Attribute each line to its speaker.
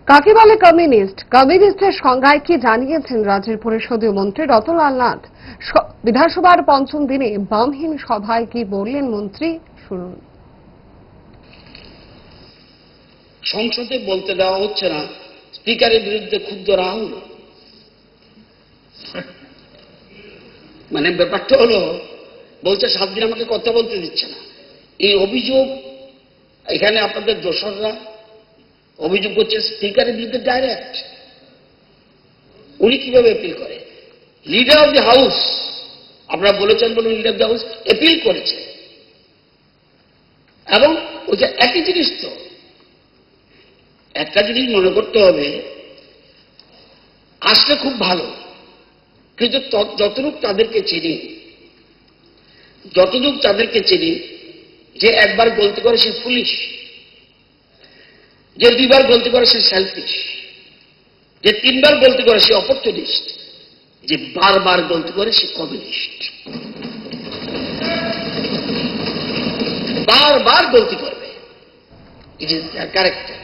Speaker 1: কাকে বলে কমিউনিস্ট? কমিউনিস্টের সংজ্ঞায় কি জানিয়েছেন রাজ্যের পরিষদীয় মন্ত্রী রতনলাল নাথ। বিধানসভার পঞ্চম দিনে বামহীন সভায় কি বললেন মন্ত্রী, শুনুন।
Speaker 2: সংসদে বলতে দেওয়া হচ্ছে না, স্পিকারের বিরুদ্ধে ক্ষুব্ধ রাহুল। মানে ব্যাপারটা হলো, বলছে 7 দিন আমাকে কথা বলতে দিচ্ছে না। এই অভিযোগ এখানে আপনাদের দোসররা অভিযোগ করছে স্পিকারের বিরুদ্ধে ডাইরেক্ট। উনি কিভাবে অ্যাপিল করে? লিডার অফ দ্য হাউস, আপনারা বলেছেন বলুন, leader of the house appeal করেছে। এবং ওই যে একই জিনিস, তো একটা জিনিস মনে করতে হবে, আসলে খুব ভালো, কিন্তু যতটুকু তাদেরকে চিনি, যে একবার গলতি করে সে ফুলিশ, যে 2 বার গলতি করে সে সেলফিশ, যে 3 বার গলতি করে সে অপরচুনিস্ট, যে বারবার গলতি করে সে কমিউনিস্ট। বারবার গলতি করবে, ইট ইজ দ্যার ক্যারেক্টার।